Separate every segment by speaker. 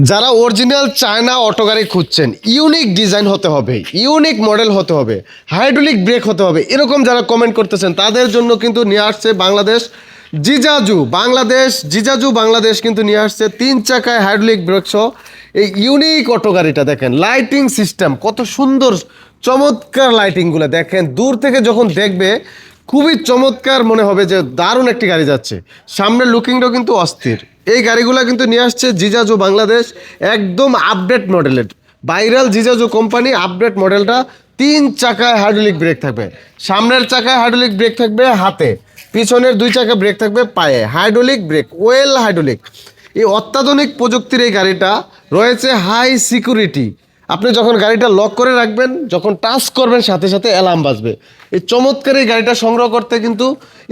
Speaker 1: যারা original China auto গাড়ি খুঁজছেন, ইউনিক ডিজাইন হতে হবে, ইউনিক মডেল হতে হবে, হাইড্রোলিক ব্রেক হতে হবে, এরকম যারা কমেন্ট করতেছেন তাদের জন্য কিন্তু নিয়ে আসছে জিজাজু বাংলাদেশ কিন্তু নিয়ে আসছে 3 চাকায় হাইড্রোলিক ব্রেক সহ এই ইউনিক অটো গাড়িটা। দেখেন লাইটিং সিস্টেম কত সুন্দর, চমৎকার লাইটিংগুলো দেখেন, দূর থেকে যখন দেখবে খুবই চমৎকার মনে হবে যে দারুণ একটি গাড়ি যাচ্ছে। সামনের লুকিংটাও কিন্তু অস্থির। এই গাড়িগুলো কিন্তু নিয়ে আসছে জিজাজু বাংলাদেশ, একদম আপডেট মডেলের, ভাইরাল জিজাজু কোম্পানি আপডেট মডেলটা। 3 চাকায় হাইড্রোলিক ব্রেক থাকবে, সামনের চাকায় হাইড্রোলিক ব্রেক থাকবে হাতে, পিছনের 2 চাকা ব্রেক থাকবে পায়ে, হাইড্রোলিক ব্রেক, ওয়েল হাইড্রোলিক। এই অত্যাধুনিক প্রযুক্তির এই গাড়িটা রয়েছে হাই সিকিউরিটি। আপনি যখন গাড়িটা লক করে রাখবেন, যখন টাচ করবেন সাথে সাথে অ্যালার্ম বাজবে। এই চমৎকার এই গাড়িটা সংগ্রহ করতে কিন্তু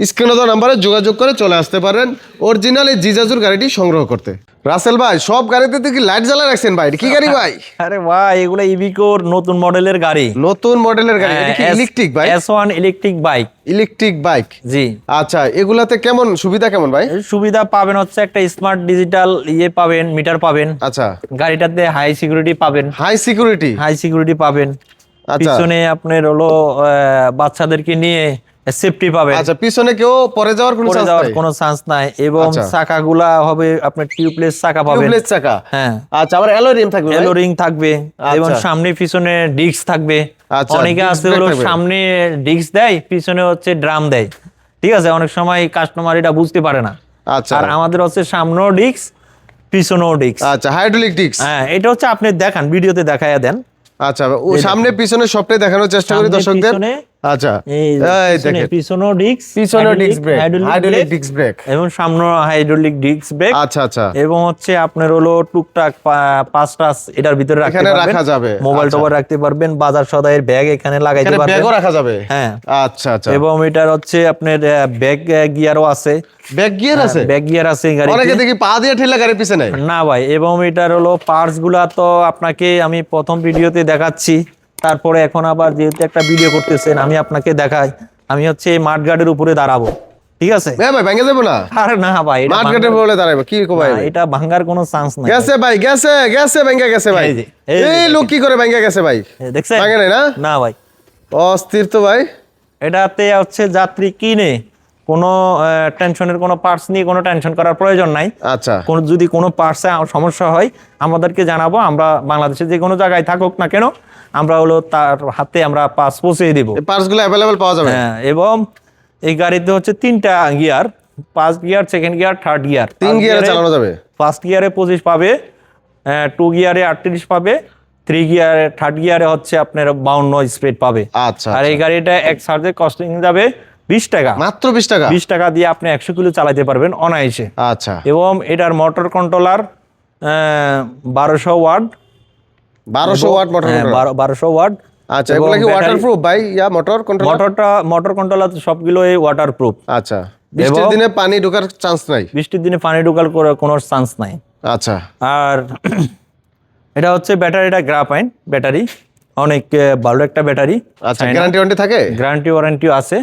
Speaker 1: স্ক্রিনে দেওয়া নাম্বারে যোগাযোগ করে চলে আসতে পারেন অরিজিনাল এই জিজাজুর গাড়িটি সংগ্রহ করতে। রাসেল ভাই, সব গাড়িতে তো কি লাইট জ্বালা রাখছেন ভাই? কি গাড়ি ভাই?
Speaker 2: আরে ভাই, এগুলো ইভিকোর নতুন মডেলের গাড়ি।
Speaker 1: নতুন মডেলের গাড়ি, এটা কি ইলেকট্রিক ভাই?
Speaker 2: S1 electric bike.
Speaker 1: Electric bike,
Speaker 2: জি।
Speaker 1: আচ্ছা, এগুলাতে কেমন সুবিধা কেমন ভাই?
Speaker 2: সুবিধা পাবেন হচ্ছে একটা স্মার্ট ডিজিটাল পাবেন, মিটার পাবেন।
Speaker 1: আচ্ছা,
Speaker 2: গাড়িটাতে হাই সিকিউরিটি পাবেন।
Speaker 1: হাই সিকিউরিটি
Speaker 2: পাবেন।
Speaker 1: আচ্ছা,
Speaker 2: পিছনে আপনার হলো বাচ্চাদেরকে নিয়ে সেফটি পাবেন।
Speaker 1: আচ্ছা, পিছনে কেউ পড়ে যাওয়ার কোনো
Speaker 2: চান্স নাই। এবং চাকাগুলা হবে আপনার টিউবলেস চাকা পাবেন।
Speaker 1: টিউবলেস চাকা,
Speaker 2: হ্যাঁ।
Speaker 1: আচ্ছা, আবার অ্যালয় রিম থাকবে?
Speaker 2: অ্যালয় রিং থাকবে। এবং সামনে পিছনে ডিস্ক থাকবে। অনেকে আছে হলো সামনে ডিস্ক দেয়, পিছনে হচ্ছে ড্রাম দেয়। ঠিক আছে, অনেক সময় কাস্টমার এটা বুঝতে পারে না।
Speaker 1: আচ্ছা,
Speaker 2: আর আমাদের হচ্ছে সামনেও ডিস্ক, পিছনেও ডিস্ক।
Speaker 1: আচ্ছা, হাইড্রোলিক ডিস্ক।
Speaker 2: হ্যাঁ, এটা হচ্ছে আপনি দেখান, ভিডিওতে দেখায়া দেন।
Speaker 1: আচ্ছা, ও সামনে পিছনে সবটাই দেখানোর চেষ্টা করি দর্শকদের। আচ্ছা, এই দেখেন
Speaker 2: পিছনেও ডিস্ক,
Speaker 1: পিছনেও disc brake, hydraulic disc brake,
Speaker 2: এবং সামনেও হাইড্রোলিক ডিস্ক ব্রেক।
Speaker 1: আচ্ছা, আচ্ছা,
Speaker 2: এবং হচ্ছে আপনার হলো টুকটাক 5টা এটার ভিতরে
Speaker 1: রাখা যাবে,
Speaker 2: মোবাইল টোবাইল রাখতে পারবেন, বাজার সদাইয়ের ব্যাগ এখানে লাগাইতে পারবেন,
Speaker 1: ব্যাগও রাখা যাবে।
Speaker 2: হ্যাঁ,
Speaker 1: আচ্ছা, আচ্ছা।
Speaker 2: এবং এটার হচ্ছে আপনার ব্যাক গিয়ারও আছে।
Speaker 1: ব্যাক গিয়ার আছে?
Speaker 2: ব্যাক গিয়ার আছে গাড়িতে।
Speaker 1: অনেকে দেখি পা দিয়ে ঠেলা গাড়ি পিছনে।
Speaker 2: না ভাই, এবং এটার হলো পার্টস গুলা তো আপনাকে আমি প্রথম ভিডিওতে দেখাচ্ছি, তারপরে এখন আবার যেহেতু একটা ভিডিও করতেছেন আমি আপনাকে দেখাই। আমি হচ্ছে এই মাঠগার্ডের উপরে দাঁড়াবো, ঠিক আছে?
Speaker 1: ভাই ভেঙে যাবো না?
Speaker 2: আরে না ভাই,
Speaker 1: মাঠগার্ডের উপরে দাঁড়াবো কি কো ভাই?
Speaker 2: এটা ভাঙার কোনো চান্স নাই।
Speaker 1: গেছে ভাই, গেছে ভেঙে গেছে ভাই। এই লোক কি করে ভেঙে গেছে ভাই?
Speaker 2: দেখছেন?
Speaker 1: ভাঙে নাই না?
Speaker 2: না ভাই,
Speaker 1: অস্থির তো ভাই।
Speaker 2: এটাতে হচ্ছে যাত্রী কিনে কোনো টেনশনের কোনো পার্টস নিয়ে কোনো টেনশন করার প্রয়োজন নাই।
Speaker 1: আচ্ছা,
Speaker 2: যদি কোনো পার্টসে সমস্যা হয় আমাদেরকে জানাবো, আমরা বাংলাদেশে যে কোনো জায়গায় থাকুক না কেন আমরা হলো তার হাতে আমরা পার্টস পৌঁছে দিব।
Speaker 1: পার্টসগুলো अवेलेबल পাওয়া যাবে।
Speaker 2: হ্যাঁ, এবং এই গাড়িতে হচ্ছে 3টা gear, 1st gear, 2nd gear, 3rd gear.
Speaker 1: 3 গিয়ারে চালানো যাবে।
Speaker 2: 1st গিয়ারে 25 পাবে, 2 গিয়ারে 38 পাবে, 3 গিয়ারে 3rd গিয়ারে হচ্ছে আপনার 52 স্পিড পাবে।
Speaker 1: আচ্ছা,
Speaker 2: আর এই গাড়িটা এক চার্জে কস্টিং যাবে 20 টাকা,
Speaker 1: মাত্র 20 টাকা।
Speaker 2: 20 টাকা দিয়ে আপনি 100 কিলো চালাতে পারবেন অনায়াসে।
Speaker 1: আচ্ছা,
Speaker 2: এবং এটার motor controller 1200 watt.
Speaker 1: 1200 watt motor controller.
Speaker 2: 1200 watt.
Speaker 1: আচ্ছা, এগুলা কি ওয়াটারপ্রুফ ভাই? Motor controller?
Speaker 2: মোটর কন্ট্রোলার সবগুলো ওয়াটারপ্রুফ।
Speaker 1: আচ্ছা, বৃষ্টির দিনে পানি ঢোকার চান্স নাই?
Speaker 2: বৃষ্টির দিনে পানি ঢোকার কোনো চান্স নাই।
Speaker 1: আচ্ছা,
Speaker 2: আর এটা হচ্ছে ব্যাটারিটা গ্রাফাইন ব্যাটারি, অনেক ভালো একটা ব্যাটারি।
Speaker 1: আচ্ছা, গ্যারান্টি থাকে?
Speaker 2: গ্যারান্টি ওয়ারেন্টিও আছে।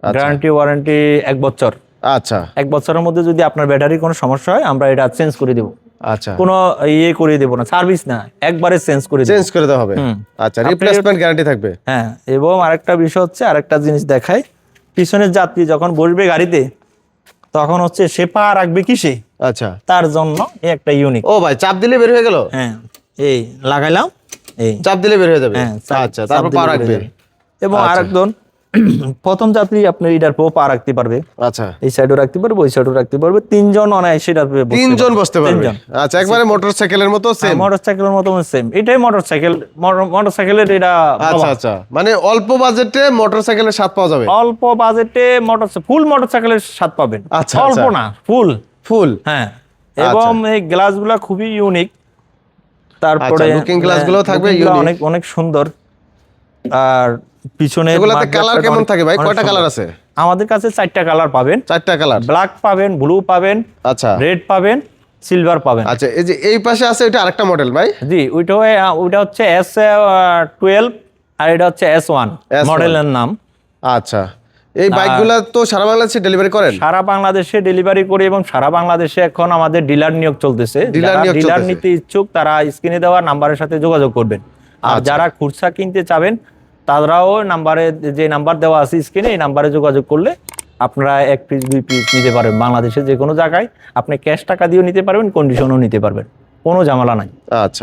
Speaker 2: গ্যারান্টি ওয়ারেন্টি 1 বছর।
Speaker 1: আচ্ছা,
Speaker 2: 1 বছরের মধ্যে যদি আপনার ব্যাটারি কোনো সমস্যা হয় আমরা এটা চেঞ্জ করে দেব।
Speaker 1: আচ্ছা,
Speaker 2: কোনো করে দেব না, সার্ভিস না, একবারে চেঞ্জ করে
Speaker 1: দেওয়া হবে। আচ্ছা, রিপ্লেসমেন্ট গ্যারান্টি থাকবে।
Speaker 2: হ্যাঁ, এবং আরেকটা বিষয় হচ্ছে, আরেকটা জিনিস দেখাই, পিছনের যাত্রী যখন বসবে গাড়িতে তখন হচ্ছে সে পা রাখবে কিসে?
Speaker 1: আচ্ছা,
Speaker 2: তার জন্য একটা ইউনিক।
Speaker 1: ও ভাই, চাপ দিলে বের হয়ে গেল?
Speaker 2: হ্যাঁ, এই লাগাইলাম, এই
Speaker 1: চাপ দিলে বের হয়ে যাবে।
Speaker 2: হ্যাঁ,
Speaker 1: আচ্ছা, তারপর পা রাখবে।
Speaker 2: এবং আরেকজন প্রথম যাত্রী আপনি এটার পা রাখতে পারবে।
Speaker 1: আচ্ছা,
Speaker 2: এই সাইডও রাখতে পারবে, ওই সাইডও রাখতে পারবে। 3 জন অনায়াসে এটাতে
Speaker 1: 3 জন বসতে পারবে। আচ্ছা, একবারে মোটরসাইকেলের মতো সেম?
Speaker 2: মোটরসাইকেলের মতো সেম, এটাই মোটরসাইকেলের এটা।
Speaker 1: আচ্ছা, আচ্ছা, মানে অল্প বাজেটে মোটরসাইকেলের স্বাদ পাওয়া যাবে?
Speaker 2: অল্প বাজেটে ফুল মোটরসাইকেলের স্বাদ পাবেন।
Speaker 1: আচ্ছা,
Speaker 2: অল্প না, ফুল। হ্যাঁ, এবং এই গ্লাসগুলো খুবই ইউনিক। তারপরে
Speaker 1: লুকিং গ্লাসগুলো থাকবে
Speaker 2: অনেক অনেক সুন্দর। আর পিছনে
Speaker 1: এগুলাতে কালার কেমন থাকে ভাই? কয়টা কালার আছে?
Speaker 2: আমাদের কাছে 4টা কালার পাবেন।
Speaker 1: 4টা কালার? ব্ল্যাক
Speaker 2: পাবেন, ব্লু পাবেন, আচ্ছা, রেড পাবেন, সিলভার পাবেন।
Speaker 1: আচ্ছা, এই যে এই পাশে আছে এটা আরেকটা মডেল ভাই?
Speaker 2: জি, ওইটা হচ্ছে S12 আর এটা হচ্ছে S1 মডেলের নাম।
Speaker 1: আচ্ছা, এই বাইকগুলা তো সারা বাংলাদেশে ডেলিভারি করেন?
Speaker 2: সারা বাংলাদেশে ডেলিভারি করি এবং সারা বাংলাদেশে এখন আমাদের ডিলার নিয়োগ চলতেছে।
Speaker 1: ডিলার নিয়োগ
Speaker 2: ডিলার
Speaker 1: চলতেছে।
Speaker 2: নিতে ইচ্ছুক তারা স্ক্রিনে দেওয়া নাম্বারের সাথে যোগাযোগ করবেন। আর
Speaker 1: আচ্ছা।
Speaker 2: যারা খুচরা কিনতে চাবেন তারাও নাম্বারে, যে নাম্বার দেওয়া আছে স্ক্রিনে, এই নাম্বারে যোগাযোগ করলে আপনারা 1 পিস 2 পিস নিতে পারবেন। বাংলাদেশের যে কোনো জায়গায় আপনি ক্যাশ টাকা দিয়েও নিতে পারবেন, কন্ডিশনও নিতে পারবেন, কোনো ঝামেলা নাই।
Speaker 1: আচ্ছা।